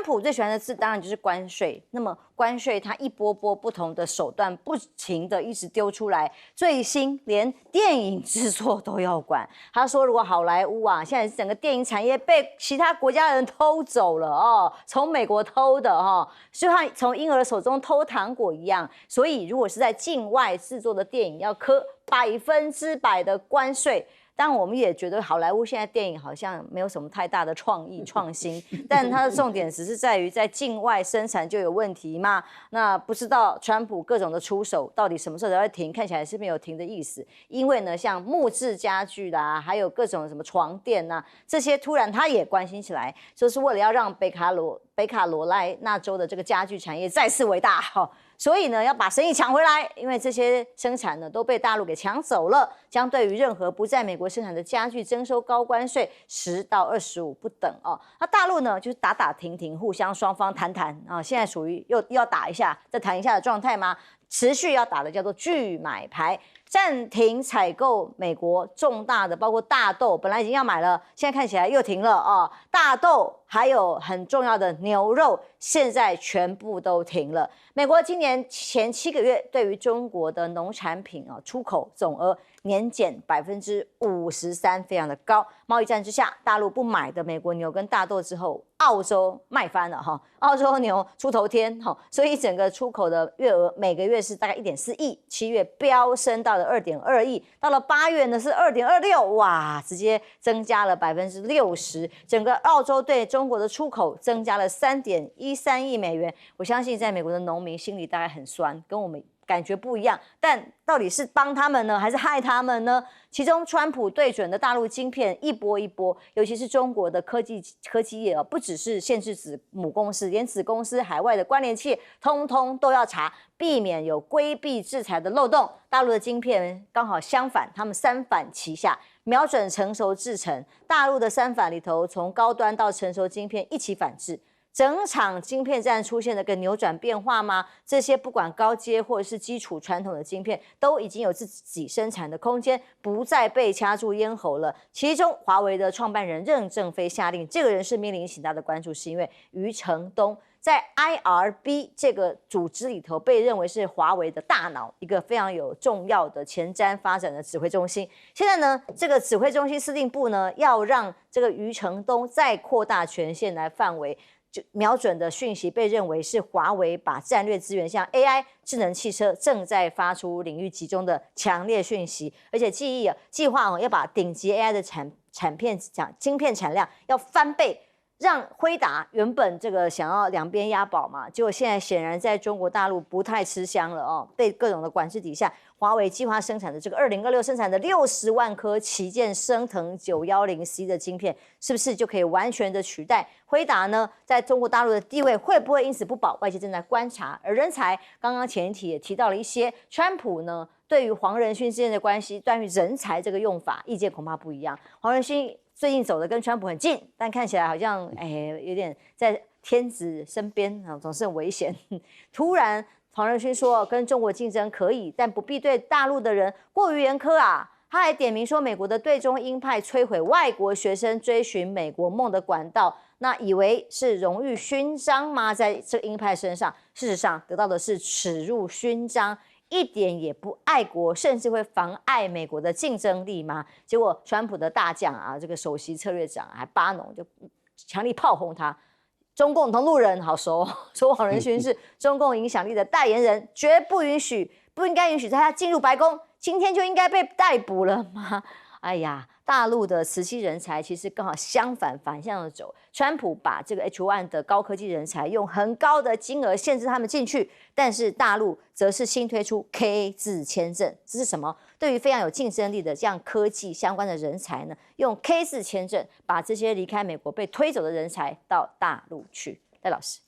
普最喜欢的字当然就是关税。那么关税它一波波不同的手段，不停的一直丢出来，最新连电影制作都要管。他说，如果好莱坞啊，现在整个电影产业被其他国家人偷走了哦，从美国偷的哈，就像从婴儿手中偷糖果一样。所以如果是在境外制作的电影，要科100%的关税。当然，我们也觉得好莱坞现在电影好像没有什么太大的创意创新，但它的重点只是在于在境外生产就有问题嘛。那不知道川普各种的出手到底什么时候才会停？看起来是没有停的意思。因为呢，像木质家具啦，还有各种什么床垫呐，这些突然他也关心起来，就是为了要让北卡罗来纳州的这个家具产业再次伟大哈。所以呢，要把生意抢回来，因为这些生产呢都被大陆给抢走了，将对于任何不在美国生产的家具征收高关税10%到25%不等哦。那大陆呢就是打打停停，互相双方谈谈啊，现在属于又要打一下再谈一下的状态吗？持续要打的叫做拒买牌。暂停采购美国重大的，包括大豆，本来已经要买了，现在看起来又停了哦。大豆还有很重要的牛肉，现在全部都停了。美国今年前7个月对于中国的农产品出口总额年减53%，非常的高。贸易战之下，大陆不买的美国牛跟大豆之后，澳洲卖翻了哈，澳洲牛出头天哈，所以整个出口的月额每个月是大概1.4亿，7月飙升到了2.2亿，到了8月呢是2.26，哇，直接增加了60%。整个澳洲对中国的出口增加了3.13亿美元。我相信在美国的农民心里大概很酸，跟我们感觉不一样，但到底是帮他们呢，还是害他们呢？其中，川普对准的大陆晶片一波一波，尤其是中国的科技业不只是限制子母公司，连子公司海外的关联企业，通通都要查，避免有规避制裁的漏洞。大陆的晶片刚好相反，他们三反齐下，瞄准成熟制程。大陆的三反里头，从高端到成熟晶片一起反制。整场晶片战出现了个扭转变化吗？这些不管高阶或者是基础传统的晶片，都已经有自己生产的空间，不再被掐住咽喉了。其中，华为的创办人任正非下令，这个人是面临很大的关注，是因为余承东在 IRB 这个组织里头被认为是华为的大脑，一个非常有重要的前瞻发展的指挥中心。现在呢，这个指挥中心司令部呢，要让这个余承东再扩大权限来范围。就瞄准的讯息被认为是华为把战略资源像 AI 智能汽车正在发出领域集中的强烈讯息，而且计划要把顶级 AI 的晶片产量要翻倍，让辉达原本这个想要两边押宝嘛，结果现在显然在中国大陆不太吃香了哦，被各种的管制底下，华为计划生产的这个2026生产的60万颗旗舰升腾910C 的晶片，是不是就可以完全的取代辉达呢？在中国大陆的地位会不会因此不保？外界正在观察。而人才，刚刚前一题也提到了一些，川普呢对于黄仁勋之间的关系，关于人才这个用法，意见恐怕不一样。黄仁勋最近走的跟川普很近，但看起来好像有点在天子身边总是很危险。突然黄仁勋说跟中国竞争可以，但不必对大陆的人过于严苛啊。他还点名说，美国的对中鹰派摧毁外国学生追寻美国梦的管道，那以为是荣誉勋章吗？在这个鹰派身上，事实上得到的是耻辱勋章，一点也不爱国，甚至会妨碍美国的竞争力吗？结果川普的大将这个首席策略长还巴农就强力炮轰他。中共同路人好熟，说黄仁勋是中共影响力的代言人，绝不应该允许他进入白宫，今天就应该被逮捕了吗？哎呀，大陆的慈禧人才其实刚好反向的走。川普把这个 H1 的高科技人才用很高的金额限制他们进去，但是大陆则是新推出 K 字签证，这是什么？对于非常有竞争力的这样科技相关的人才呢，用 K 字签证把这些离开美国被推走的人才到大陆去。戴老师，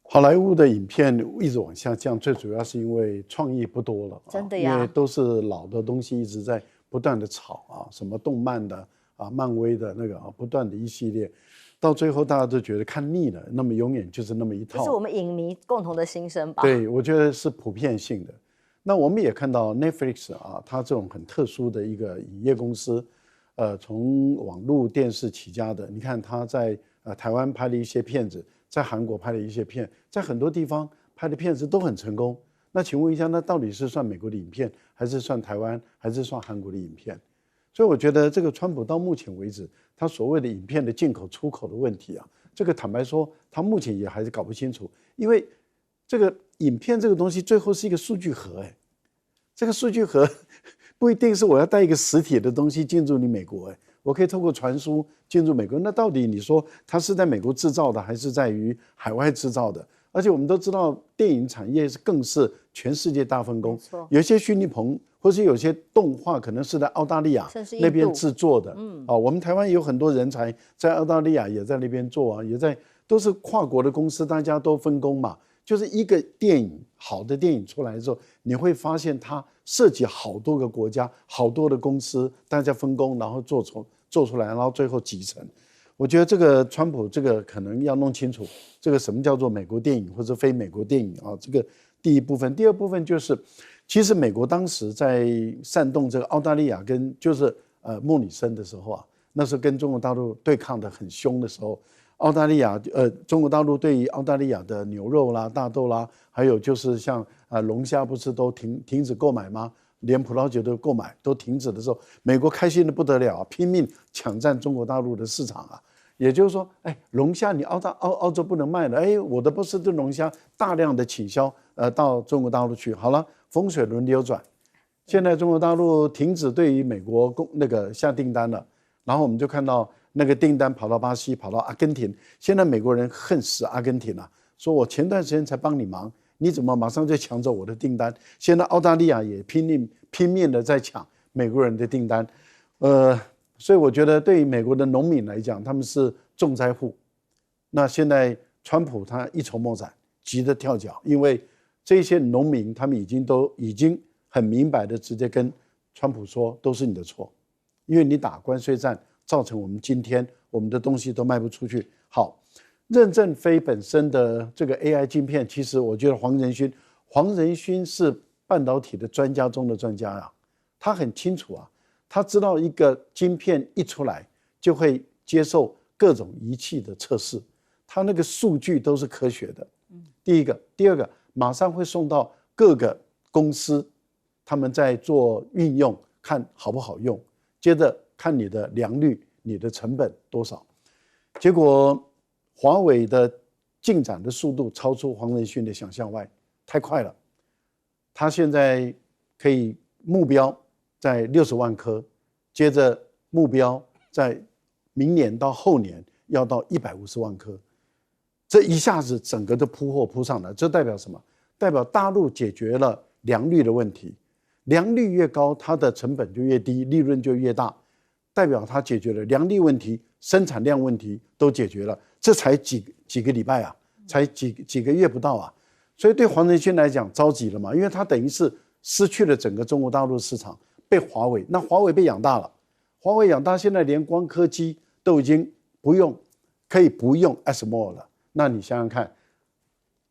好莱坞的影片一直往下降，最主要是因为创意不多了，真的呀，因为都是老的东西一直在不断的炒什么动漫的漫威的那个不断的一系列，到最后大家都觉得看腻了，那么永远就是那么一套。这是我们影迷共同的心声吧？对，我觉得是普遍性的。那我们也看到 Netflix 它这种很特殊的一个影业公司，从网络电视起家的，你看它在台湾拍了一些片子，在韩国拍的一些片，在很多地方拍的片子都很成功。那请问一下，那到底是算美国的影片，还是算台湾，还是算韩国的影片？所以我觉得这个川普到目前为止，他所谓的影片的进口出口的问题啊，这个坦白说，他目前也还是搞不清楚，因为这个影片这个东西最后是一个数据盒，这个数据盒不一定是我要带一个实体的东西进入你美国，我可以透过传输进入美国。那到底你说它是在美国制造的，还是在于海外制造的？而且我们都知道，电影产业更是全世界大分工，有些虚拟棚或是有些动画可能是在澳大利亚那边制作的，我们台湾也有很多人才在澳大利亚也在那边做啊，都是跨国的公司，大家都分工嘛。就是一个电影，好的电影出来之后，你会发现它涉及好多个国家、好多的公司，大家分工，然后做出来，然后最后集成。我觉得这个川普这个可能要弄清楚，这个什么叫做美国电影或者非美国电影啊？这个第一部分，第二部分就是，其实美国当时在煽动这个澳大利亚跟就是莫里森的时候啊，那时候跟中国大陆对抗的很凶的时候。澳大利亚中国大陆对于澳大利亚的牛肉啦、大豆啦，还有就是像龙虾不是都停止购买吗？连葡萄酒都购买都停止的时候，美国开心的不得了啊，拼命抢占中国大陆的市场啊。也就是说，龙虾你澳洲不能卖了，我的波士顿龙虾大量的倾销到中国大陆去。好了，风水轮流转，现在中国大陆停止对于美国那个下订单了，然后我们就看到。那个订单跑到巴西，跑到阿根廷，现在美国人恨死阿根廷了，说我前段时间才帮你忙，你怎么马上就抢走我的订单？现在澳大利亚也拼命的在抢美国人的订单，所以我觉得对于美国的农民来讲，他们是重灾户。那现在川普他一筹莫展，急得跳脚，因为这些农民他们已经很明白的直接跟川普说，都是你的错，因为你打关税战。造成我们今天我们的东西都卖不出去。好，任正非本身的这个 AI 晶片，其实我觉得黄仁勋是半导体的专家中的专家啊，他很清楚啊，他知道一个晶片一出来就会接受各种仪器的测试，他那个数据都是科学的。第一个，第二个，马上会送到各个公司，他们在做运用，看好不好用，接着。看你的良率，你的成本多少？结果华为的进展的速度超出黄仁勋的想象外，太快了。他现在可以目标在60万颗，接着目标在明年到后年要到150万颗，这一下子整个都铺货铺上来，这代表什么？代表大陆解决了良率的问题，良率越高，它的成本就越低，利润就越大。代表它解决了良率问题、生产量问题都解决了，这才几个礼拜啊，才几个月不到啊，所以对黄仁勋来讲着急了嘛，因为他等于是失去了整个中国大陆市场，被华为，那华为被养大了，华为养大，现在连光刻机都已经可以不用 SMO 了，那你想想看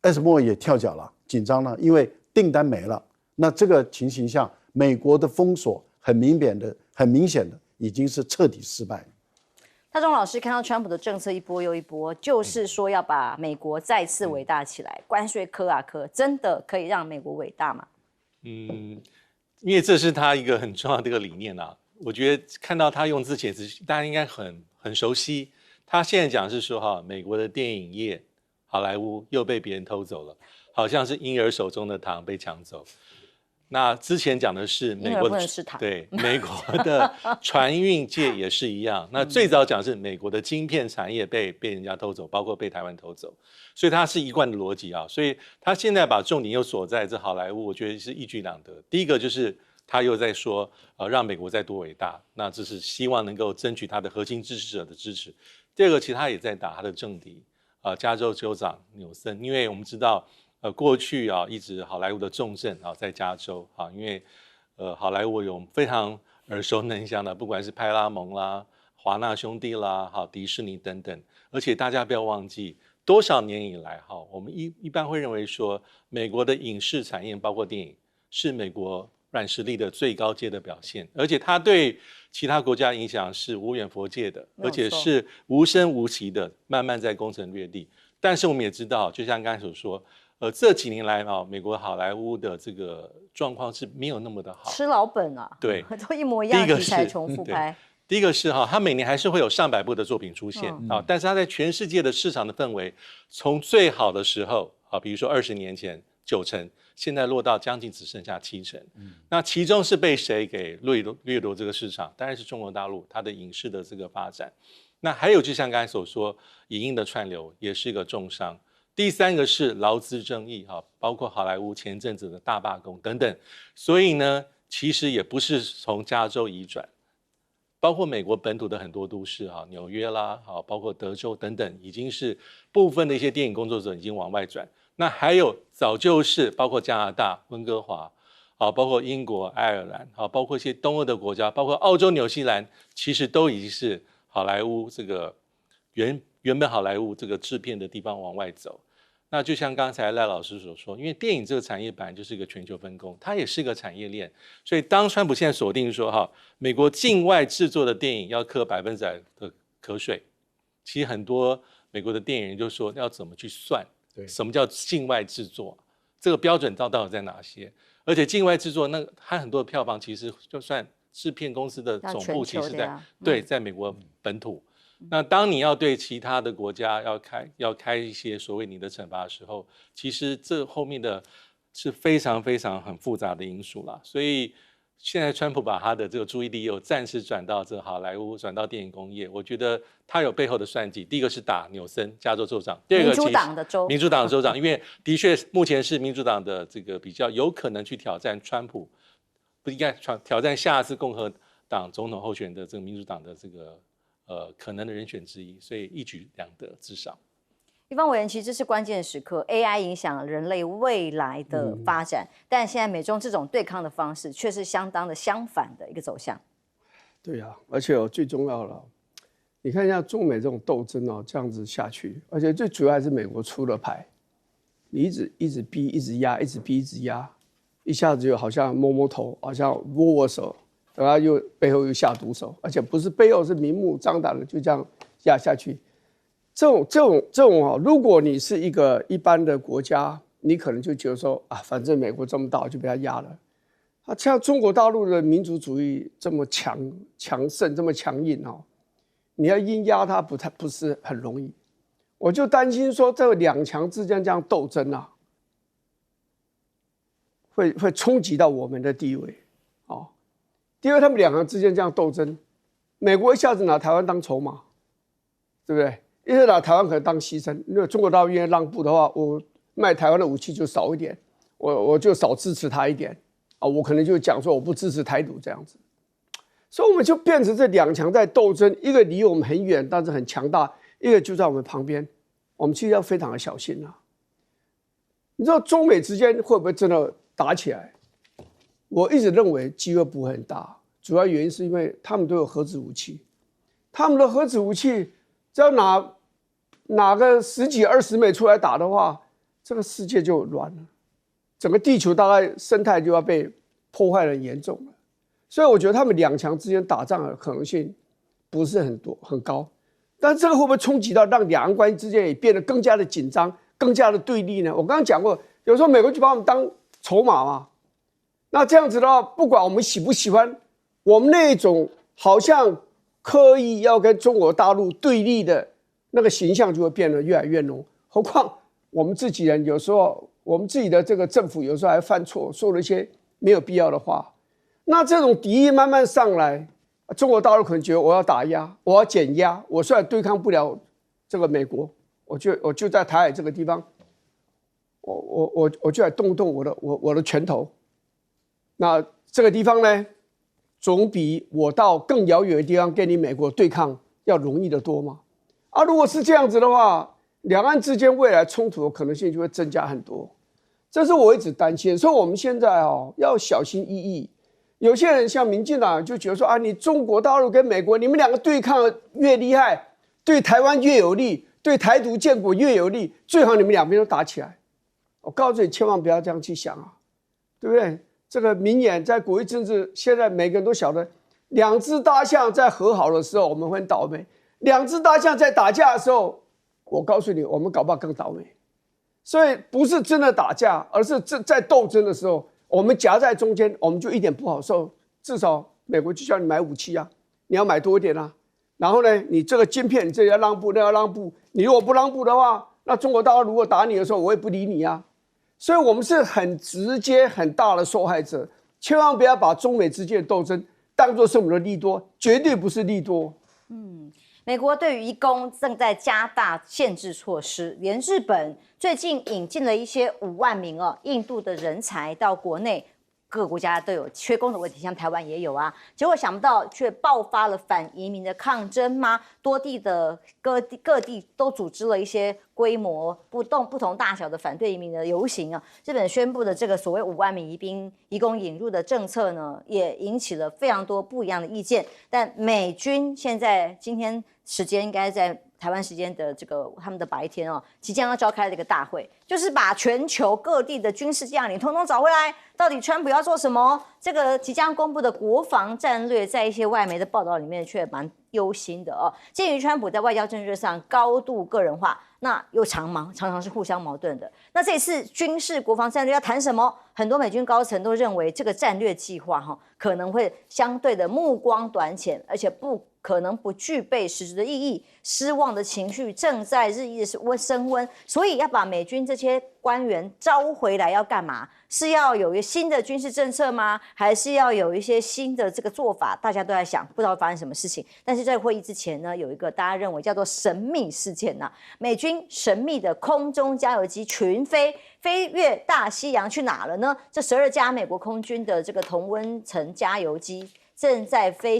，SMO 也跳脚了，紧张了，因为订单没了，那这个情形下，美国的封锁很明显的。已经是彻底失败。大中老师看到川普的政策一波又一波，就是说要把美国再次伟大起来，关税磕啊磕，真的可以让美国伟大吗？因为这是他一个很重要的一个理念啊。我觉得看到他用字遣词，大家应该很熟悉。他现在讲是说美国的电影业好莱坞又被别人偷走了，好像是婴儿手中的糖被抢走。那之前讲的是美国的对美国的船运界也是一样。那最早讲的是美国的晶片产业被人家偷走，包括被台湾偷走，所以它是一贯的逻辑啊。所以他现在把重点又锁在这好莱坞，我觉得是一举两得。第一个就是他又在说让美国再多伟大，那这是希望能够争取他的核心支持者的支持。第二个，其实他也在打他的政敌加州州长纽森，因为我们知道。过去一直好莱坞的重镇在加州因为好莱坞有非常耳熟能详的，不管是派拉蒙啦、华纳兄弟啦、迪士尼等等，而且大家不要忘记，多少年以来我们一般会认为说，美国的影视产业包括电影是美国软实力的最高阶的表现，而且它对其他国家影响是无远弗届的，而且是无声无息的，慢慢在攻城略地。但是我们也知道，就像刚才所说，这几年来美国好莱坞的这个状况是没有那么的好，吃老本啊，对，都一模一样的题材重复拍。第一个是它每年还是会有上百部的作品出现但是它在全世界的市场的氛围，从最好的时候比如说20年前90%，现在落到将近只剩下7%。那其中是被谁给掠夺这个市场？当然是中国大陆，它的影视的这个发展。那还有就像刚才所说，影音的串流也是一个重伤。第三个是劳资争议包括好莱坞前阵子的大罢工等等。所以呢，其实也不是从加州移转。包括美国本土的很多都市纽约啦包括德州等等，已经是部分的一些电影工作者已经往外转。那还有早就是包括加拿大、温哥华包括英国、爱尔兰包括一些东欧的国家，包括澳洲、纽西兰，其实都已经是好莱坞这个原本好莱坞这个制片的地方往外走。那就像刚才赖老师所说，因为电影这个产业本来就是一个全球分工，它也是个产业链，所以当川普现在锁定说美国境外制作的电影要课100%的课税，其实很多美国的电影人就说要怎么去算，什么叫境外制作，这个标准到底在哪些？而且境外制作那它很多的票房其实就算制片公司的总部其实在美国本土。那当你要对其他的国家要开一些所谓你的惩罚的时候，其实这后面的是非常非常很复杂的因素啦。所以现在川普把他的这个注意力又暂时转到这好莱坞，转到电影工业，我觉得他有背后的算计。第一个是打纽森加州州长，第二个民主党的州长，因为的确目前是民主党的这个比较有可能去挑战川普，不应该挑战下次共和党总统候选人的这个民主党的这个可能的人选之一，所以一举两得至少。地方委员，其实这是关键时刻 ，AI 影响人类未来的发展，但现在美中这种对抗的方式却是相当的相反的一个走向。对啊，而且最重要了，你看一下中美这种斗争这样子下去，而且最主要还是美国出了牌，你一直逼，一直压，一直逼，一直压，一下子就好像摸头，好像握手。然后又背后又下毒手，而且不是背后，是明目张胆的就这样压下去。这种如果你是一般的国家，你可能就觉得说反正美国这么大，我就被他压了。像中国大陆的民族主义这么强盛，这么强硬你要硬压它不是很容易。我就担心说，这两强之间这样斗争会冲击到我们的地位第二，他们两个之间这样斗争，美国一下子拿台湾当筹码，对不对？一下拿台湾可能当牺牲，因为中国大陆愿意让步的话，我卖台湾的武器就少一点，我就少支持他一点我可能就讲说我不支持台独这样子，所以我们就变成这两强在斗争，一个离我们很远，但是很强大，一个就在我们旁边，我们其实要非常的小心你知道中美之间会不会真的打起来？我一直认为机会不会很大，主要原因是因为他们都有核子武器，他们的核子武器只要拿个10几20枚出来打的话，这个世界就乱了，整个地球大概生态就要被破坏得很严重了。所以我觉得他们两强之间打仗的可能性不是很高，但这个会不会冲击到让两岸关系之间也变得更加的紧张，更加的对立呢？我刚刚讲过，有时候美国就把我们当筹码嘛。那这样子的话，不管我们喜不喜欢，我们那种好像刻意要跟中国大陆对立的那个形象就会变得越来越浓。何况我们自己人有时候，我们自己的这个政府有时候还犯错，说了一些没有必要的话。那这种敌意慢慢上来，中国大陆可能觉得我要打压，我要减压，我虽然对抗不了这个美国，我就在台海这个地方，我就来动动我的拳头。那这个地方呢，总比我到更遥远的地方跟你美国对抗要容易得多嘛？如果是这样子的话，两岸之间未来冲突的可能性就会增加很多，这是我一直担心。所以我们现在要小心翼翼。有些人像民进党就觉得说你中国大陆跟美国，你们两个对抗越厉害，对台湾越有利，对台独建国越有利，最好你们两边都打起来。我告诉你，千万不要这样去想对不对？这个明眼在国际政治，现在每个人都晓得，两只大象在和好的时候我们会很倒霉，两只大象在打架的时候我告诉你，我们搞不好更倒霉。所以不是真的打架，而是在斗争的时候，我们夹在中间，我们就一点不好受。至少美国就叫你买武器啊，你要买多一点啊。然后呢，你这个晶片，你这要让步，那要让步。你如果不让步的话，那中国大陆如果打你的时候，我也不理你啊。所以我们是很直接、很大的受害者。千万不要把中美之间的斗争当作是我们的利多，绝对不是利多。美国对于移工正在加大限制措施，连日本最近引进了一些5万名印度的人才到国内，各个国家都有缺工的问题，像台湾也有啊。结果想不到却爆发了反移民的抗争吗？多地的各地都组织了一些规模不同大小的反对移民的游行啊。日本宣布的这个所谓5万名移工引入的政策呢，也引起了非常多不一样的意见。但美军现在今天时间应该在台湾时间的这个他们的白天即将要召开这个大会，就是把全球各地的军事将领统统找回来。到底川普要做什么？这个即将公布的国防战略，在一些外媒的报道里面却蛮忧心的鉴于川普在外交政策上高度个人化，那又常常是互相矛盾的。那这次军事国防战略要谈什么？很多美军高层都认为这个战略计划可能会相对的目光短浅，而且可能不具备实质的意义，失望的情绪正在日益的升温，所以要把美军这些官员招回来要干嘛？是要有一个新的军事政策吗？还是要有一些新的这个做法？大家都在想，不知道发生什么事情。但是在会议之前呢，有一个大家认为叫做神秘事件美军神秘的空中加油机群飞越大西洋去哪了呢？这12架美国空军的这个同温层加油机正在飞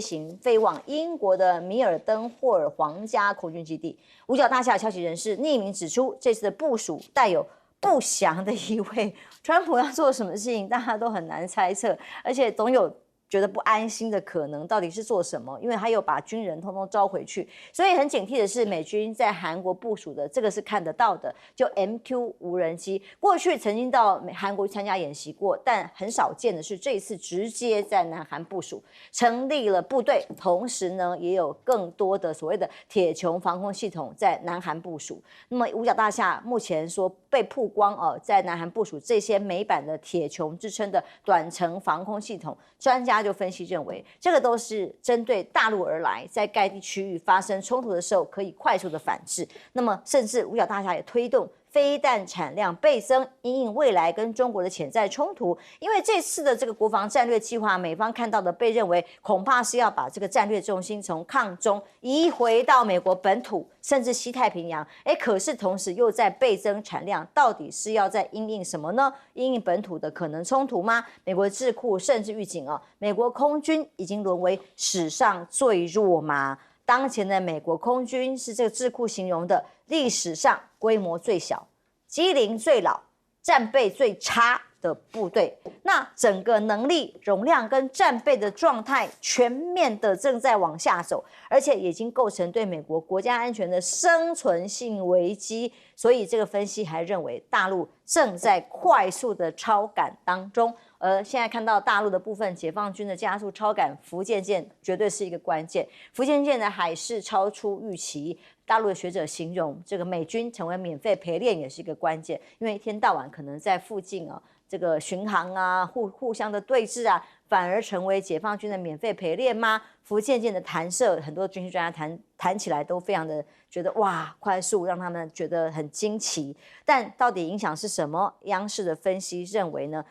往英国的米尔登霍尔皇家空军基地。五角大厦消息人士匿名指出，这次的部署带有不详的意味。川普要做什么事情，大家都很难猜测，而且总有觉得不安心的可能，到底是做什么？因为他又把军人通通招回去，所以很警惕的是，美军在韩国部署的这个是看得到的，就 MQ 无人机，过去曾经到韩国参加演习过，但很少见的是这一次直接在南韩部署，成立了部队，同时呢也有更多的所谓的铁穹防空系统在南韩部署。那么五角大厦目前说被曝光在南韩部署这些美版的铁穹之称的短程防空系统，专家就分析认为，这个都是针对大陆而来，在该地区域发生冲突的时候可以快速的反制。那么，甚至五角大厦也推动飞弹产量倍增，因应未来跟中国的潜在冲突。因为这次的这个国防战略计划，美方看到的被认为恐怕是要把这个战略重心从抗中移回到美国本土，甚至西太平洋。可是同时又在倍增产量，到底是要在因应什么呢？因应本土的可能冲突吗？美国智库甚至预警美国空军已经沦为史上最弱吗？当前的美国空军是这个智库形容的历史上规模最小、机龄最老、战备最差的部队。那整个能力、容量跟战备的状态全面的正在往下走，而且已经构成对美国国家安全的生存性危机。所以这个分析还认为，大陆正在快速的超赶当中。而现在看到大陆的部分解放军的加速超赶福建舰，绝对是一个关键。福建舰的海事超出预期，大陆的学者形容这个美军成为免费陪练也是一个关键，因为一天到晚可能在附近这个巡航啊，互相的对峙啊，反而成为解放军的免费陪练吗？福建舰的弹射，很多军事专家谈起来都非常的觉得哇，快速让他们觉得很惊奇。但到底影响是什么？央视的分析认为呢，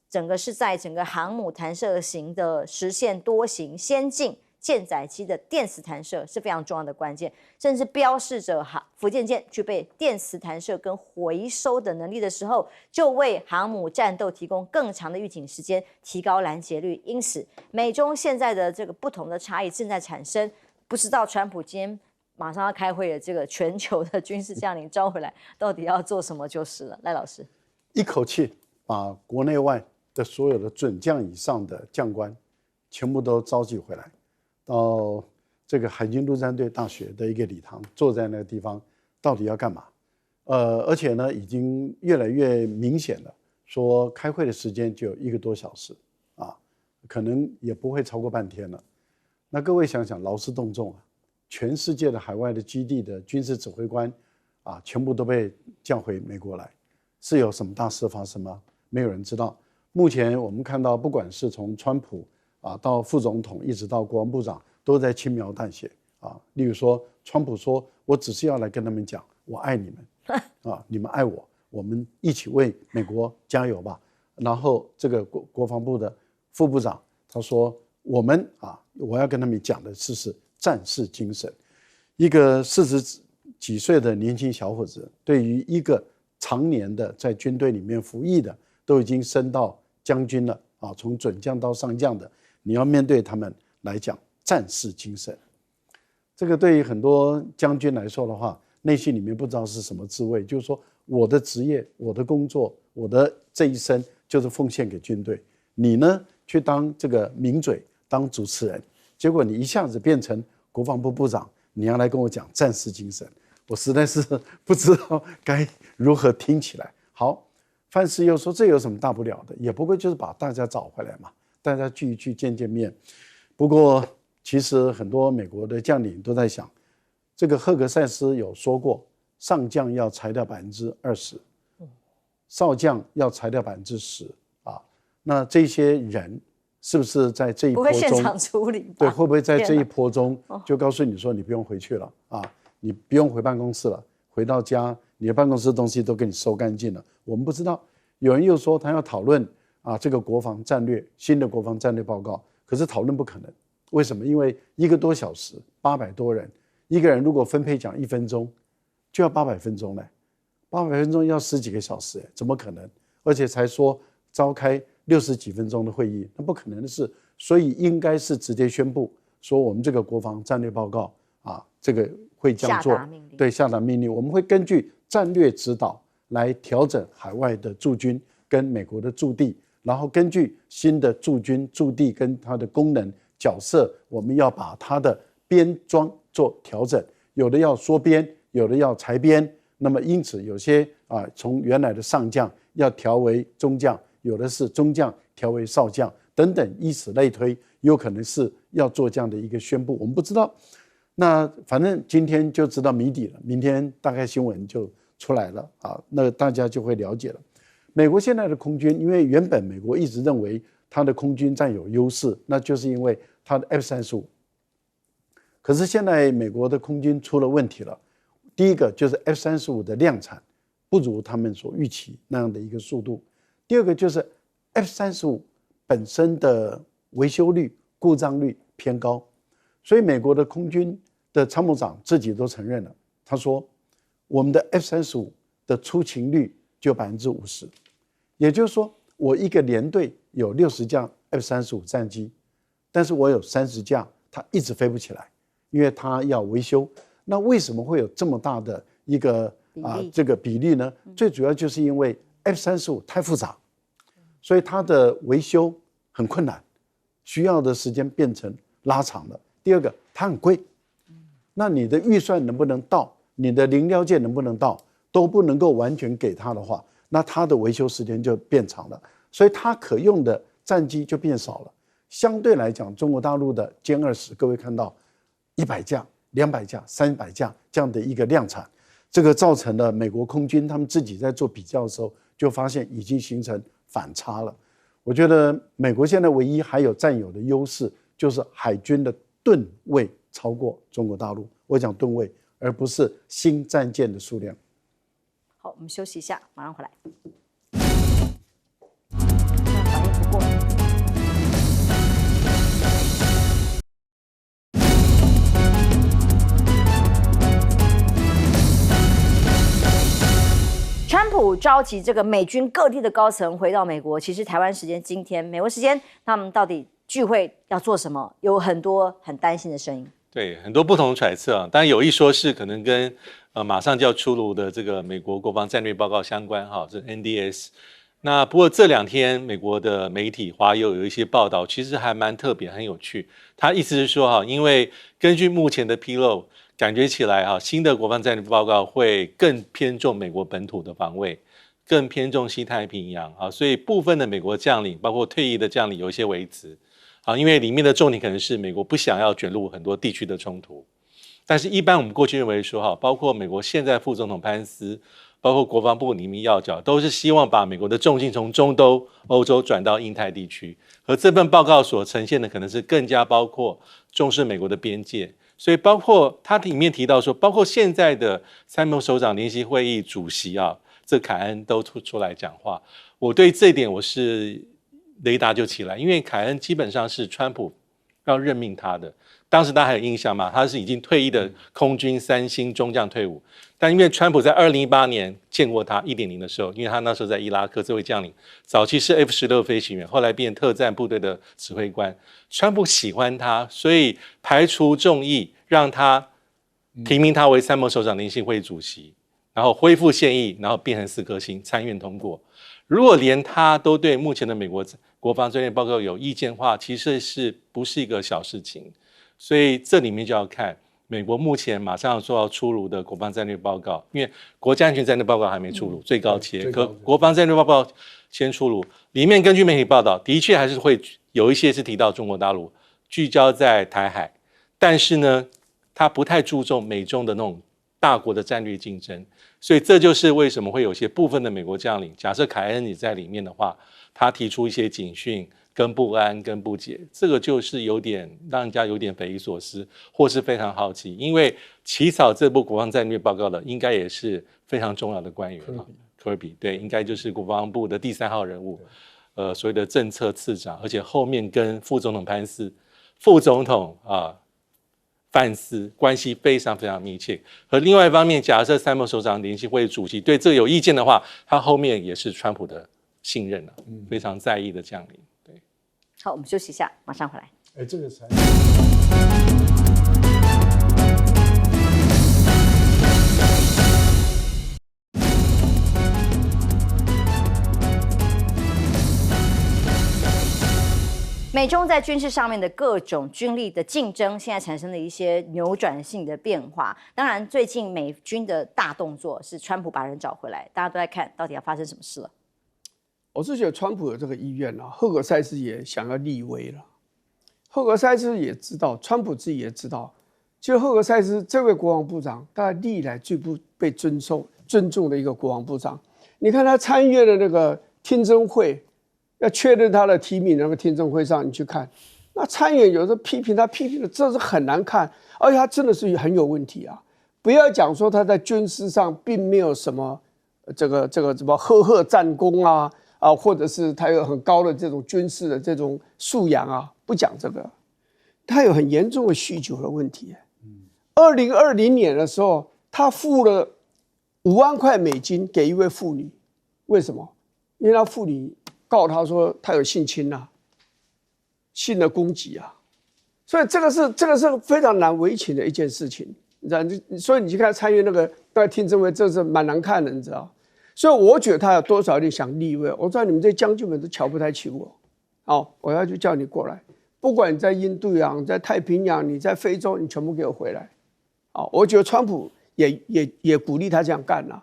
整个是在整个航母弹射型的实现多型先进舰载机的电磁弹射是非常重要的关键，甚至标示着福建舰具备电磁弹射跟回收的能力的时候，就为航母战斗提供更长的预警时间，提高拦截率。因此，美中现在的这个不同的差异正在产生。不知道川普今天马上要开会的这个全球的军事将领招回来，到底要做什么就是了。赖老师，一口气把国内外的所有的准将以上的将官全部都召集回来，到这个海军陆战队大学的一个礼堂，坐在那个地方，到底要干嘛？而且呢，已经越来越明显了，说开会的时间就有1个多小时啊，可能也不会超过半天了。那各位想想，劳师动众啊，全世界的海外的基地的军事指挥官，全部都被叫回美国来，是有什么大事发生吗？没有人知道。目前我们看到，不管是从川普到副总统，一直到国防部长，都在轻描淡写例如说，川普说：“我只是要来跟他们讲，我爱你们你们爱我，我们一起为美国加油吧。”然后这个国防部的副部长他说：“我要跟他们讲的是战士精神。”一个40几岁的年轻小伙子，对于一个常年的在军队里面服役的，都已经升到将军了从准将到上将的，你要面对他们来讲战士精神。这个对于很多将军来说的话，内心里面不知道是什么滋味，就是说我的职业、我的工作、我的这一生就是奉献给军队，你呢去当这个名嘴、当主持人，结果你一下子变成国防部部长，你要来跟我讲战士精神，我实在是不知道该如何听起来。好，范士又说这有什么大不了的，也不过就是把大家找回来嘛，大家聚一聚见见面。不过其实很多美国的将领都在想，这个赫格塞斯有说过，上将要裁掉20%，少将要裁掉10%那这些人是不是在这一波中不会现场处理吧？对，会不会在这一波中就告诉你说你不用回去了你不用回办公室了，回到家你的办公室的东西都给你收干净了？我们不知道。有人又说他要讨论这个国防战略，新的国防战略报告，可是讨论不可能。为什么？因为1个多小时，800多人，一个人如果分配讲1分钟，就要800分钟呢，800分钟要10几个小时，怎么可能？而且才说召开60几分钟的会议，那不可能的事。所以应该是直接宣布说，我们这个国防战略报告这个会这样做，对，下达命令，我们会根据战略指导来调整海外的驻军跟美国的驻地，然后根据新的驻军驻地跟它的功能角色，我们要把它的编装做调整，有的要缩编，有的要裁编。那么因此有些从原来的上将要调为中将，有的是中将调为少将等等，以此类推，有可能是要做这样的一个宣布，我们不知道。那反正今天就知道谜底了，明天大概新闻就出来了那大家就会了解了。美国现在的空军，因为原本美国一直认为它的空军占有优势，那就是因为它的 F-35。可是现在美国的空军出了问题了，第一个就是 F-35的量产不如他们所预期那样的一个速度，第二个就是 F-35本身的维修率、故障率偏高，所以美国的空军的参谋长自己都承认了，他说我们的 F-35的出勤率就50%，也就是说我一个连队有60架 F-35战机，但是我有30架它一直飞不起来，因为它要维修。那为什么会有这么大的一个这个比例呢？最主要就是因为 F-35太复杂，所以它的维修很困难，需要的时间变成拉长了。第二个，它很贵，那你的预算能不能到，你的零料件能不能到，都不能够完全给它的话，那它的维修时间就变长了，所以它可用的战机就变少了。相对来讲，中国大陆的歼20，各位看到100架、200架、300架这样的一个量产，这个造成了美国空军他们自己在做比较的时候，就发现已经形成反差了。我觉得美国现在唯一还有占有的优势，就是海军的吨位超过中国大陆。我讲吨位，而不是新战舰的数量。好，我们休息一下，马上回来。反应不过。川普召集这个美军各地的高层回到美国，其实台湾时间今天，美国时间，他们到底聚会要做什么？有很多很担心的声音。对，很多不同的揣测当然有一说是可能跟马上就要出炉的这个美国国防战略报告相关这 NDS。那不过这2天美国的媒体华友有一些报道，其实还蛮特别，很有趣。他意思是说因为根据目前的披露，感觉起来新的国防战略报告会更偏重美国本土的防卫，更偏重西太平洋所以部分的美国将领，包括退役的将领有一些维持因为里面的重点可能是美国不想要卷入很多地区的冲突。但是，一般我们过去认为说，包括美国现在副总统潘斯，包括国防部里面要角，都是希望把美国的重心从中东、欧洲转到印太地区。而这份报告所呈现的，可能是更加包括重视美国的边界。所以，包括它里面提到说，包括现在的参谋首长联席会议主席这凯恩都出来讲话。我对这一点我是雷达就起来，因为凯恩基本上是川普要任命他的。当时大家还有印象吗？他是已经退役的空军3星中将退伍，但因为川普在2018年见过他 1.0 的时候，因为他那时候在伊拉克这位将领，早期是 F-16飞行员，后来变特战部队的指挥官。川普喜欢他，所以排除众议，让他提名他为参谋首长联席会主席，然后恢复现役，然后变成4颗星，参院通过。如果连他都对目前的美国国防战略报告有意见的话，其实是不是一个小事情？所以这里面就要看美国目前马上要出炉的国防战略报告，因为国家安全战略报告还没出炉，最高阶，可国防战略报告先出炉。里面根据媒体报道，的确还是会有一些是提到中国大陆，聚焦在台海，但是呢，他不太注重美中的那种大国的战略竞争。所以这就是为什么会有些部分的美国将领，假设凯恩也在里面的话，他提出一些警讯跟不安跟不解，这个就是有点让人家有点匪夷所思，或是非常好奇。因为起草这部国防战略报告的应该也是非常重要的官员，科尔比，对，应该就是国防部的第3号人物，所谓的政策次长，而且后面跟副总统潘斯、副总统范斯关系非常非常密切。和另外一方面，假设参谋首长联席会主席对这个有意见的话，他后面也是川普的信任非常在意的将领。对，好，我们休息一下，马上回来。这个才。美中在军事上面的各种军力的竞争，现在产生了一些扭转性的变化。当然，最近美军的大动作是川普把人找回来，大家都在看到底要发生什么事了。我是觉得川普有这个意愿了，赫格塞斯也想要立威了。赫格塞斯也知道，川普自己也知道，其实赫格塞斯这位国防部长，大概历来最不被尊重的一个国防部长。你看他参阅的那个听证会。要确认他的提名那个听证会上，你去看，那参议员有时候批评他，批评的真是很难看，而且他真的是很有问题啊！不要讲说他在军事上并没有什么这个什么赫战功啊，或者是他有很高的这种军事的这种素养啊，不讲这个，他有很严重的酗酒的问题。2020年的时候，他付了5万块美金给一位妇女，为什么？因为那妇女告他说他有性侵性的攻击所以这个是非常难为情的一件事情，你知道？所以你去看参与那个听证会，这是蛮难看的，你知道？所以我觉得他有多少有点想立威。我知道你们这将军们都瞧不太起我，我要就叫你过来，不管你在印度洋、你在太平洋、你在非洲，你全部给我回来。我觉得川普也鼓励他这样干了。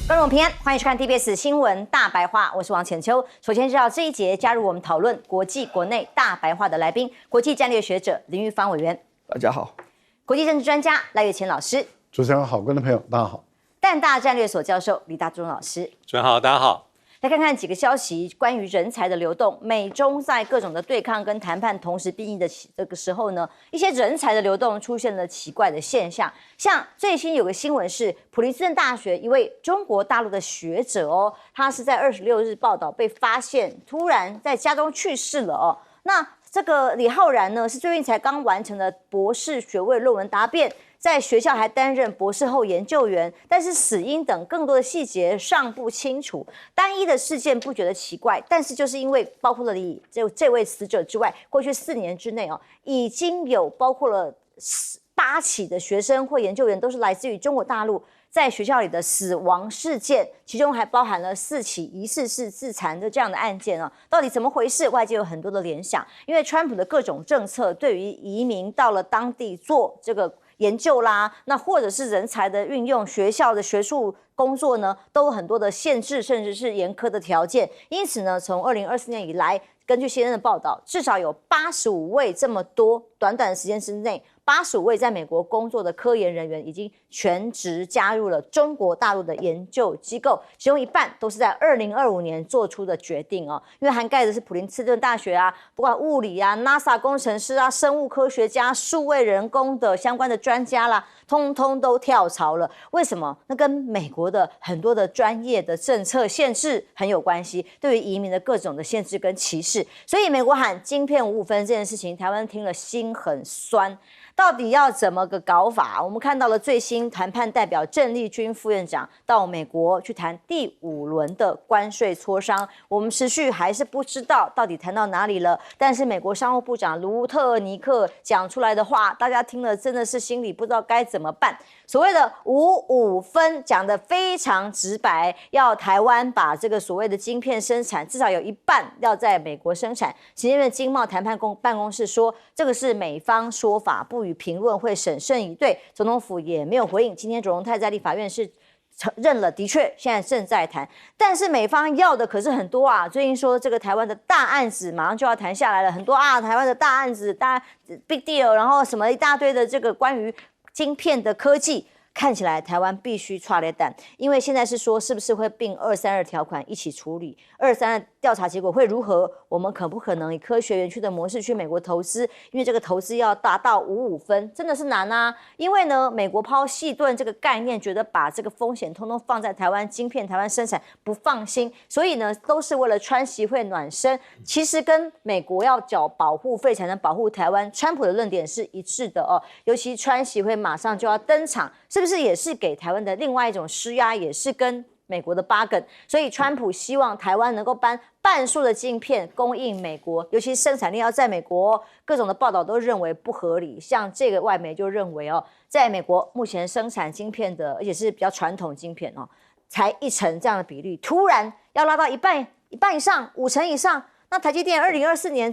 观众平安，欢迎收看 TBS 新闻大白话，我是王浅秋。首先知道这一节加入我们讨论国际国内大白话的来宾，国际战略学者林玉芳委员，大家好；国际政治专家赖岳乾老师，主持人好，观众朋友大家好；淡大战略所教授李大中老师，主持人好，大家好。来看看几个消息，关于人才的流动。美中在各种的对抗跟谈判同时并进的这个时候呢，一些人才的流动出现了奇怪的现象。像最新有个新闻是，普林斯顿大学一位中国大陆的学者他是在26日报道被发现突然在家中去世了那这个李浩然呢，是最近才刚完成了博士学位论文答辩，在学校还担任博士后研究员，但是死因等更多的细节尚不清楚。单一的事件不觉得奇怪，但是就是因为包括了这位死者之外，过去4年之内已经有包括了8起的学生或研究员都是来自于中国大陆在学校里的死亡事件，其中还包含了4起疑似是自残的这样的案件到底怎么回事？外界有很多的联想，因为川普的各种政策对于移民到了当地做这个研究啦，那或者是人才的运用，学校的学术工作呢，都有很多的限制，甚至是严苛的条件。因此呢，从2024年以来，根据CNN的报道，至少有85位这么多短短的时间之内，85位在美国工作的科研人员已经全职加入了中国大陆的研究机构，其中一半都是在2025年做出的决定哦。因为涵盖的是普林斯顿大学啊，不管物理啊、NASA 工程师啊、生物科学家、数位人工的相关的专家啦，通通都跳槽了。为什么？那跟美国的很多的专业的政策限制很有关系，对于移民的各种的限制跟歧视。所以美国喊晶片55分这件事情，台湾听了心很酸。到底要怎么个搞法？我们看到了最新谈判代表郑丽君副院长到美国去谈第5轮的关税磋商，我们持续还是不知道到底谈到哪里了。但是美国商务部长卢特尼克讲出来的话，大家听了真的是心里不知道该怎么办。所谓的55分讲得非常直白，要台湾把这个所谓的晶片生产至少有一半要在美国生产。行政院经贸谈判办公室说，这个是美方说法，不予评论，会审慎以对。总统府也没有回应。今天卓荣泰在立法院是承认了，的确现在正在谈，但是美方要的可是很多啊。最近说这个台湾的大案子马上就要谈下来了，很多啊，台湾的大案子大 big deal， 然后什么一大堆的这个关于晶片的科技，看起来台湾必须剉咧蛋，因为现在是说是不是会并232条款一起处理，232调查结果会如何？我们可不可能以科学园区的模式去美国投资？因为这个投资要达到55分，真的是难啊！因为呢，美国抛细盾这个概念，觉得把这个风险通通放在台湾晶片、台湾生产不放心，所以呢，都是为了川习会暖身。其实跟美国要缴保护费才能保护台湾，川普的论点是一致的哦。尤其川习会马上就要登场，是不是也是给台湾的另外一种施压，也是跟美国的bargain？所以川普希望台湾能够搬半数的晶片供应美国，尤其生产力要在美国，各种的报道都认为不合理。像这个外媒就认为哦，在美国目前生产晶片的，而且是比较传统晶片哦，才1成这样的比例，突然要拉到一半以上，5成以上，那台积电2024年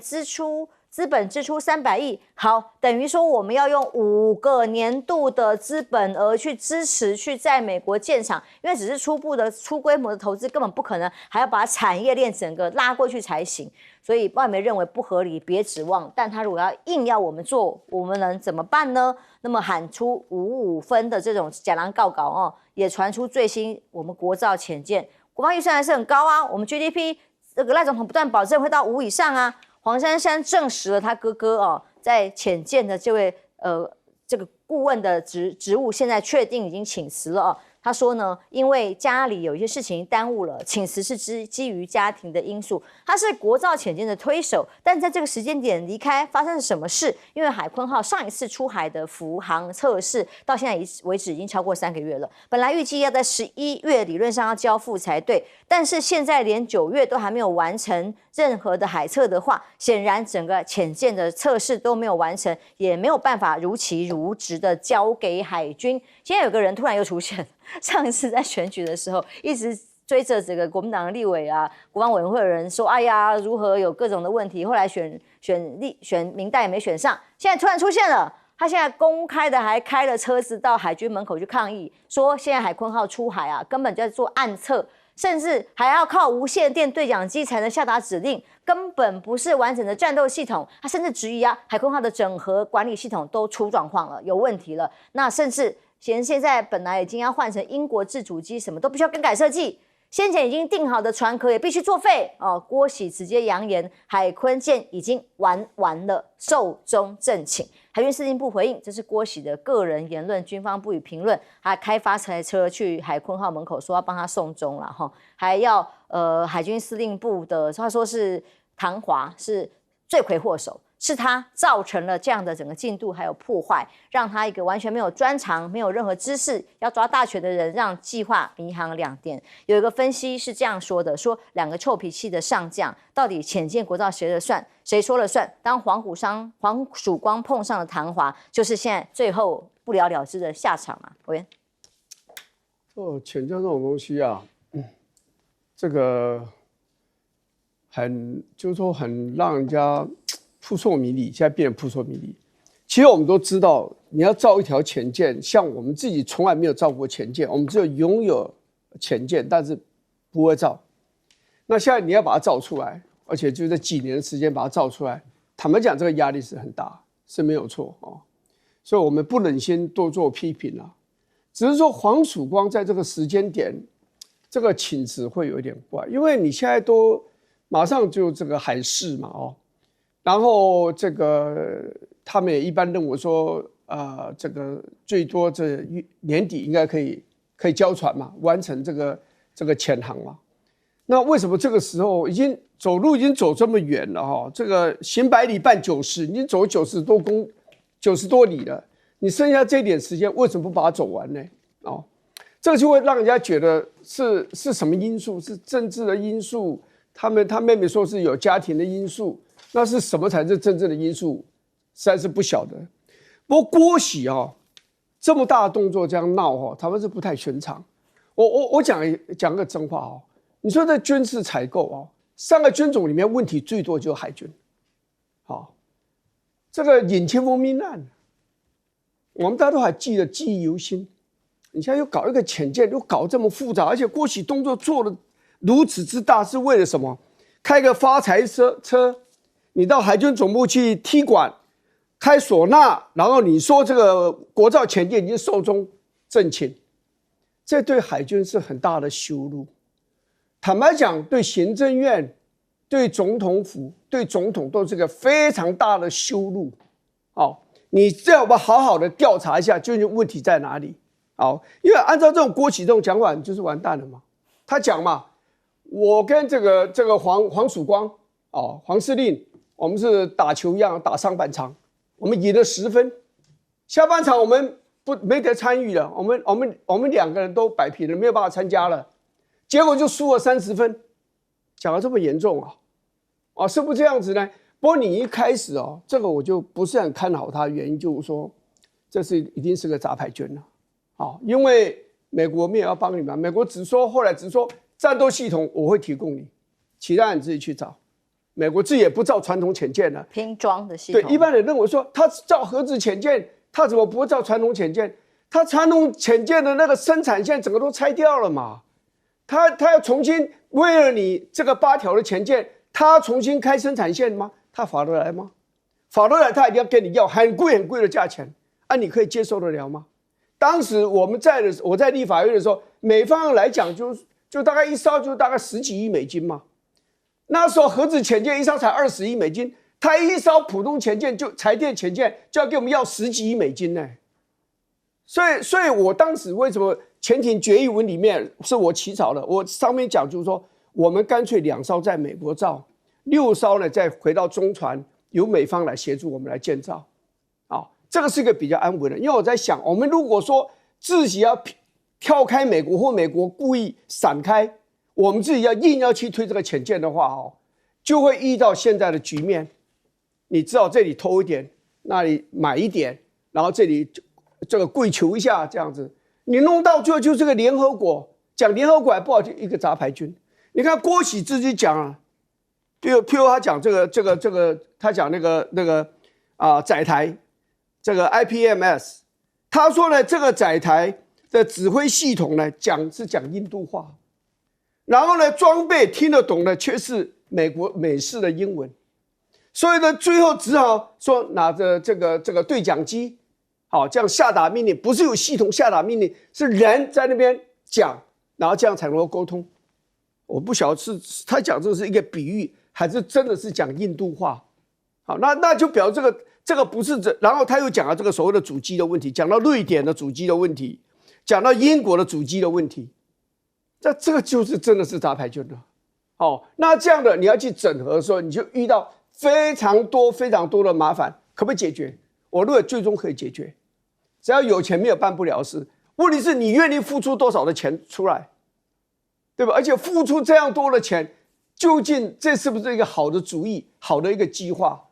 资本支出300亿，好，等于说我们要用5个年度的资本额去支持，去在美国建厂，因为只是初步的初规模的投资，根本不可能，还要把产业链整个拉过去才行。所以外媒认为不合理，别指望。但他如果硬要我们做，我们能怎么办呢？那么喊出55分的这种假狼告稿哦，也传出最新我们国造潜舰，国防预算还是很高啊，我们 GDP 这个赖总统不断保证会到5以上啊。黄珊珊证实了他哥哥哦，在潜舰的这位这个顾问的职务，现在确定已经请辞了哦。他说呢，因为家里有一些事情耽误了，请辞是基于家庭的因素。他是国造潜舰的推手，但在这个时间点离开，发生了什么事？因为海鲲号上一次出海的浮航测试到现在为止已经超过3个月了，本来预计要在11月理论上要交付才对，但是现在连9月都还没有完成任何的海测的话，显然整个潜舰的测试都没有完成，也没有办法如期如职的交给海军。现在有个人突然又出现，上一次在选举的时候一直追着这个国民党的立委啊、国防委员会的人说，哎呀，如何有各种的问题，后来选民代也没选上，现在突然出现了。他现在公开的还开了车子到海军门口去抗议，说现在海鲲号出海啊，根本就在做暗测，甚至还要靠无线电对讲机才能下达指令，根本不是完整的战斗系统。他甚至质疑啊，海鲲号的整合管理系统都出状况了，有问题了。那甚至现在本来已经要换成英国自主机，什么都必须要更改设计。先前已经定好的船壳也必须作废哦。郭喜直接扬言，海鲲舰已经玩完了，寿终正寝。海军司令部回应，这是郭喜的个人言论，军方不予评论。还开发财车去海鲲号门口说要帮他送终了哈，还要海军司令部的他说是唐华是罪魁祸首。是他造成了这样的整个进度还有破坏，让他一个完全没有专长、没有任何知识要抓大权的人，让计划迷航2点。有一个分析是这样说的：说2个臭脾气的上将，到底潜舰国造谁的算？谁说了算？当黄曙光碰上了唐华，就是现在最后不了了之的下场啊！委员，潜舰这种东西啊，这个就是说很让人家扑朔迷离，现在变得扑朔迷离。其实我们都知道，你要造一条潜舰，像我们自己从来没有造过潜舰，我们只有拥有潜舰，但是不会造。那现在你要把它造出来，而且就这几年的时间把它造出来，坦白讲，这个压力是很大，是没有错哦。所以我们不忍心多做批评啊，只是说黄曙光在这个时间点，这个请辞会有一点怪，因为你现在都马上就这个海事嘛哦，然后这个他们也一般认为说，这个最多这年底应该可以交船嘛，完成这个潜航嘛。那为什么这个时候走路已经走这么远了哈？这个行百里半九十，已经走90多里了，你剩下这点时间为什么不把它走完呢？哦，这个就会让人家觉得是什么因素？是政治的因素？他妹妹说是有家庭的因素，那是什么才是真正的因素？实在是不晓得。不过郭喜这么大的动作这样闹他们是不太寻常。我讲个真话你说在军事采购3个军种里面问题最多就是海军。这个尹清风命案，我们大家都还记忆犹新。你现在又搞一个潜舰，又搞这么复杂，而且郭喜动作做的如此之大，是为了什么？开个发财车，你到海军总部去踢馆，开唢呐，然后你说这个国造潜舰已经寿终正寝，这对海军是很大的羞辱。坦白讲，对行政院、对总统府、对总统都是个非常大的羞辱。你这样好好的调查一下，究竟问题在哪里？因为按照这种郭启这种讲法，你就是完蛋了嘛。他讲嘛，我跟这个黄曙光黄司令，我们是打球一样打上半场，我们赢了10分，下半场我们没得参与了，我们2个人都摆平了，没有办法参加了，结果就输了30分，讲得这么严重是不是这样子呢？不过你一开始这个我就不是很看好他的原因就是说，这一定是个杂牌军了因为美国没有要帮你们，美国后来只说战斗系统我会提供你，其他人自己去找。美国自己也不造传统潜舰了，拼装的系统。对，一般人认为说他造核子潜舰，他怎么不会造传统潜舰？他传统潜舰的那个生产线整个都拆掉了嘛，他要重新为了你这个8条的潜舰，他重新开生产线吗？他划得来吗？划得来，他一定要跟你要很贵的价钱你可以接受得了吗？当时我在立法院的时候，美方来讲就大概一艘就大概10几亿美金嘛。那时候核子潜舰一艘才20亿美金，他一艘普通潜舰柴电潜舰就要给我们要10几亿美金呢。所以我当时为什么潜艇决议文里面是我起草的，我上面讲就是说，我们干脆2艘在美国造，6艘呢再回到中船，由美方来协助我们来建造。这个是一个比较安稳的，因为我在想，我们如果说自己要跳开美国，或美国故意闪开，我们自己硬要去推这个潜舰的话就会遇到现在的局面。你知道这里偷一点，那里买一点，然后这里这个跪求一下这样子，你弄到最后就是个联合国，讲联合国还不好，就一个杂牌军。你看郭喜自己讲譬如他讲这个，他讲那个载台。这个 IPMS， 他说呢，这个载台的指挥系统呢，讲印度话，然后呢，装备听得懂的却是美式的英文，所以呢，最后只好说拿着这个对讲机，这样下达命令，不是有系统下达命令，是人在那边讲，然后这样才能够沟通。我不晓得是他讲这是一个比喻，还是真的是讲印度话。那就表示这个不是然后他又讲了这个所谓的主机的问题，讲到瑞典的主机的问题，讲到英国的主机的问题，这个就是真的是杂牌军了。那这样的你要去整合的时候，你就遇到非常多的麻烦，可不可以解决？我认为最终可以解决，只要有钱没有办不了的事。问题是你愿意付出多少的钱出来，对吧？而且付出这样多的钱，究竟这是不是一个好的主意，好的一个计划？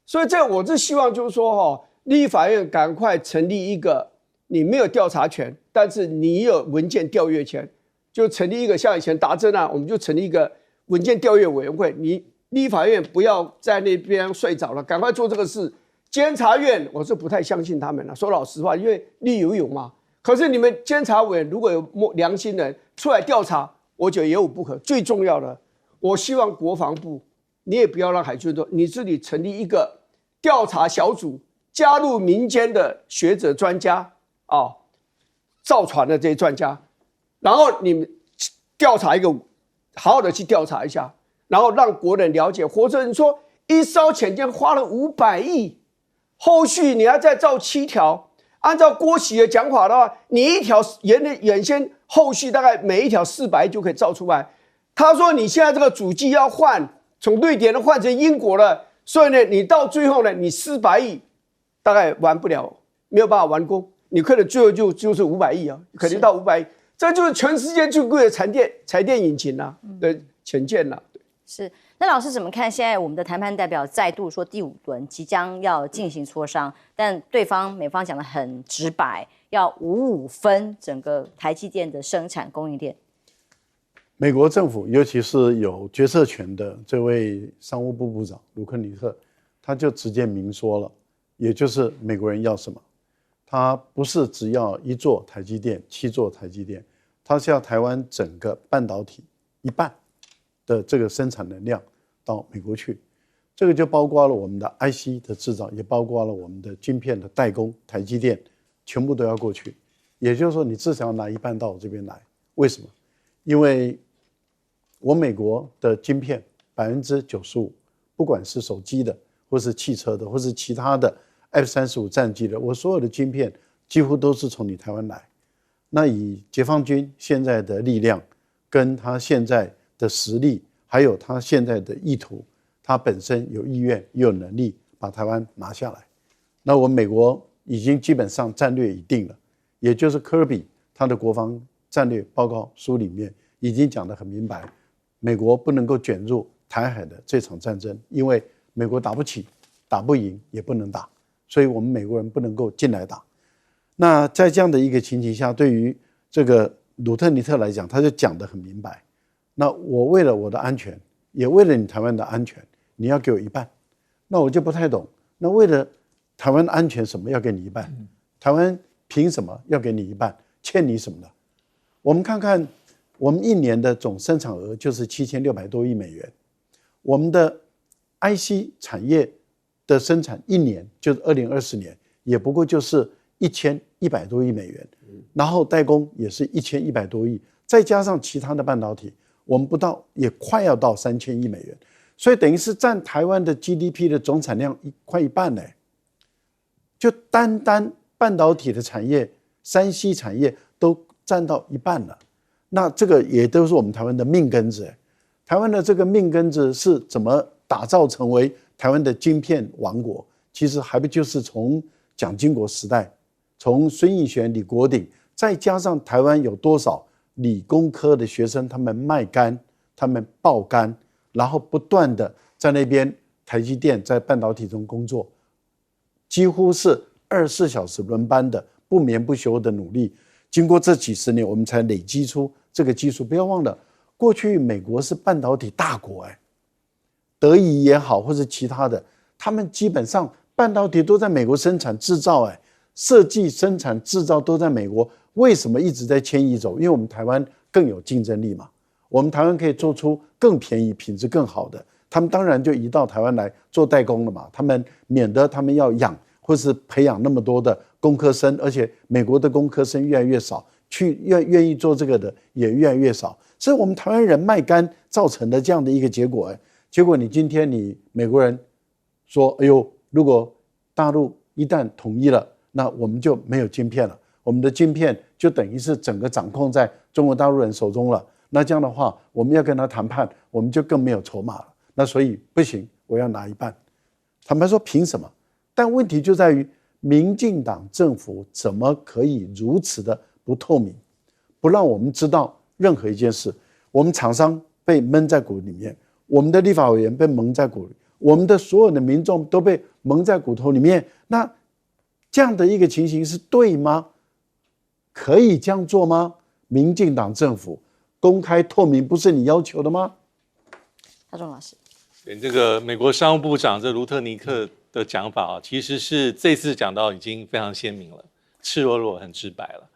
所以我是希望就是说立法院赶快成立一个，你没有调查权，但是你有文件调阅权，就成立一个像以前达珍我们就成立一个文件调阅委员会，你立法院不要在那边睡着了，赶快做这个事，监察院我是不太相信他们了，说老实话，因为力有勇嘛。可是你们监察委员如果有良心人出来调查，我觉得也有不可。最重要的，我希望国防部你也不要让海军做，你自己成立一个调查小组，加入民间的学者专家啊，造船的这些专家，然后你们调查一个，好好的去调查一下，然后让国人了解。或者你说一艘潜舰花了500亿，后续你要再造7条。按照郭喜的讲法的话，你一条原先后续大概每一条400亿就可以造出来。他说你现在这个主机要换，从瑞典的换成英国了，所以呢，你到最后呢，你400亿大概完不了，没有办法完工，你可能最后就是500亿啊，可能到500亿，这就是全世界最贵的柴电引擎啊的潜舰啊。是，那老师怎么看？现在我们的谈判代表再度说第5轮即将要进行磋商，但美方讲得很直白，要5-5分整个台积电的生产供应链。美国政府，尤其是有决策权的这位商务部部长卢克尼特，他就直接明说了，也就是美国人要什么，他不是只要1座台积电、7座台积电，他是要台湾整个半导体一半的这个生产能量到美国去，这个就包括了我们的 IC 的制造，也包括了我们的晶片的代工，台积电全部都要过去。也就是说，你至少要拿一半到我这边来。为什么？因为我美国的晶片95%，不管是手机的，或是汽车的，或是其他的 F-35战机的，我所有的晶片几乎都是从你台湾来。那以解放军现在的力量，跟他现在的实力，还有他现在的意图，他本身有意愿又有能力把台湾拿下来。那我们美国已经基本上战略已定了，也就是科比他的国防战略报告书里面已经讲得很明白，美国不能够卷入台海的这场战争，因为美国打不起，打不赢，也不能打，所以我们美国人不能够进来打。那在这样的一个情形下，对于这个鲁特尼特来讲，他就讲得很明白。那我为了我的安全，也为了你台湾的安全，你要给我一半。那我就不太懂，那为了台湾的安全，什么要给你一半？台湾凭什么要给你一半？欠你什么的？我们看看，我们1年的总生产额就是7600多亿美元，我们的 IC 产业的生产1年就是2020年，也不过就是1100多亿美元，然后代工也是1100多亿，再加上其他的半导体，我们不到也快要到3000亿美元，所以等于是占台湾的 GDP 的总产量快一半呢。就单半导体的产业、3C 产业都占到一半了，那这个也都是我们台湾的命根子。台湾的这个命根子是怎么打造成为台湾的晶片王国？其实还不就是从蒋经国时代，从孙运璇、李国鼎，再加上台湾有多少理工科的学生，他们卖干，他们爆干，然后不断的在那边台积电在半导体中工作，几乎是24小时轮班的不眠不休的努力。经过这几十年，我们才累积出这个技术。不要忘了，过去美国是半导体大国，德仪也好，或是其他的，他们基本上半导体都在美国生产制造，设计、生产、制造都在美国。为什么一直在迁移走？因为我们台湾更有竞争力嘛，我们台湾可以做出更便宜、品质更好的，他们当然就移到台湾来做代工了嘛。他们免得他们要养或是培养那么多的工科生，而且美国的工科生越来越少，愿意做这个的也越来越少，所以我们台湾人卖干造成的这样的一个结果。结果你今天你美国人说，哎呦，如果大陆一旦统一了，那我们就没有晶片了，我们的晶片就等于是整个掌控在中国大陆人手中了。那这样的话，我们要跟他谈判，我们就更没有筹码了。那所以不行，我要拿一半。坦白说，凭什么？但问题就在于，民进党政府怎么可以如此的不透明，不让我们知道任何一件事？我们厂商被蒙在鼓里面，我们的立法委员被蒙在鼓里，我们的所有的民众都被蒙在骨头里面。那这样的一个情形是对吗？可以这样做吗？民进党政府公开透明不是你要求的吗？大仲老师，这个美国商务部长这卢特尼克的讲法啊，其实是这次讲到已经非常鲜明了，赤裸裸、很直白了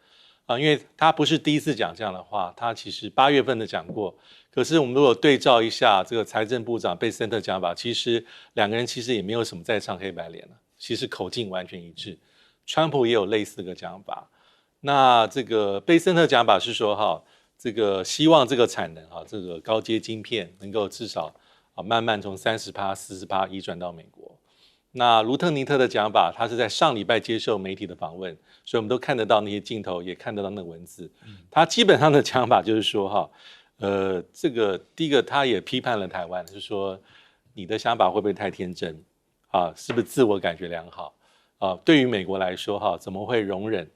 啊，因为他不是第一次讲这样的话，他其实8月份的讲过。可是我们如果对照一下这个财政部长贝森特讲法，其实两个人其实也没有什么在唱黑白脸了，其实口径完全一致。川普也有类似的讲法。那这个贝森特讲法是说哈，这个希望这个产能这个高阶晶片能够至少慢慢从30%、40%移转到美国。那卢特尼特的讲法，他是在上礼拜接受媒体的访问，所以我们都看得到那些镜头，也看得到那个文字。他基本上的讲法就是说哈，这个第一个他也批判了台湾，就是说你的想法会不会太天真啊？是不是自我感觉良好啊？对于美国来说哈，怎么会容忍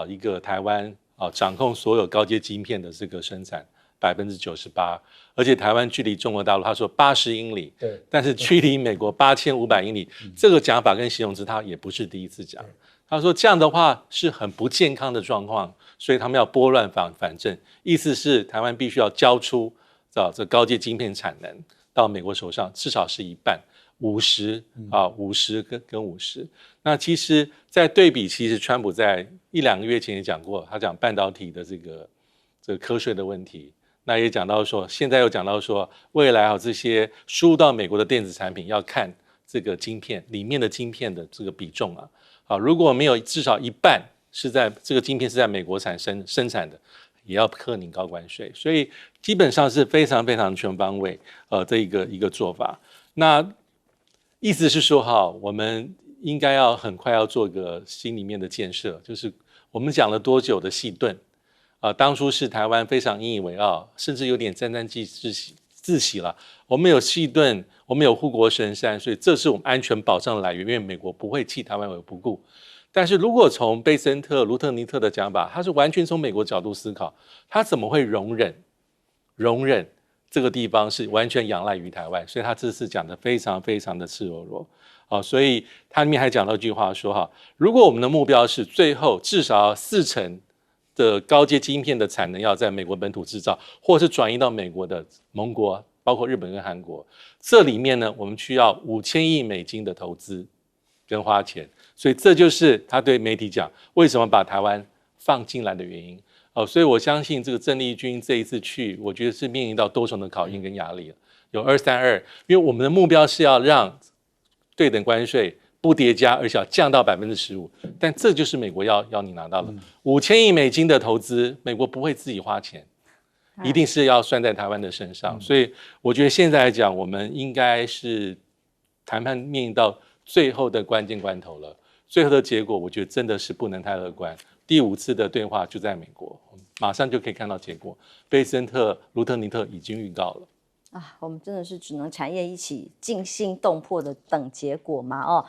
一个台湾掌控所有高阶晶片的这个生产98%，而且台湾距离中国大陆他说80英里，对，但是距离美国8500英里，这个讲法跟形容词他也不是第一次讲。他说这样的话是很不健康的状况，所以他们要拨乱反正，意思是台湾必须要交出这高阶晶片产能到美国手上，至少是一半，50%跟50%。那其实，在对比，其实川普在1-2个月前也讲过，他讲半导体的这个瞌睡的问题，那也讲到说，现在又讲到说，未来这些输入到美国的电子产品要看这个晶片里面的晶片的这个比重如果没有至少一半是在这个晶片是在美国生产的，也要课你高关税，所以基本上是非常非常全方位这一个做法。那意思是说我们应该要很快要做个心里面的建设，就是我们讲了多久的细盾当初是台湾非常引以为傲，甚至有点沾沾自喜了。我们有细盾，我们有护国神山，所以这是我们安全保障的来源，因为美国不会弃台湾为不顾。但是如果从贝森特、卢特尼特的讲法，他是完全从美国角度思考，他怎么会容忍这个地方是完全仰赖于台湾？所以他这次讲的非常非常的赤裸裸所以他里面还讲到一句话说如果我们的目标是最后至少40%的高阶晶片的产能要在美国本土制造，或是转移到美国的盟国，包括日本跟韩国，这里面呢，我们需要5000亿美金的投资跟花钱，所以这就是他对媒体讲为什么把台湾放进来的原因所以我相信这个郑丽君这一次去，我觉得是面临到多重的考验跟压力有232，因为我们的目标是要让对等关税不叠加，而且要降到15%，但这就是美国要你拿到的5000亿美金的投资，美国不会自己花钱，一定是要算在台湾的身上。所以我觉得现在来讲，我们应该是谈判面临到最后的关键关头了。最后的结果，我觉得真的是不能太乐观。第5次的对话就在美国，马上就可以看到结果。贝森特、卢特尼特已经预告了。我们真的是只能产业一起惊心动魄的等结果嘛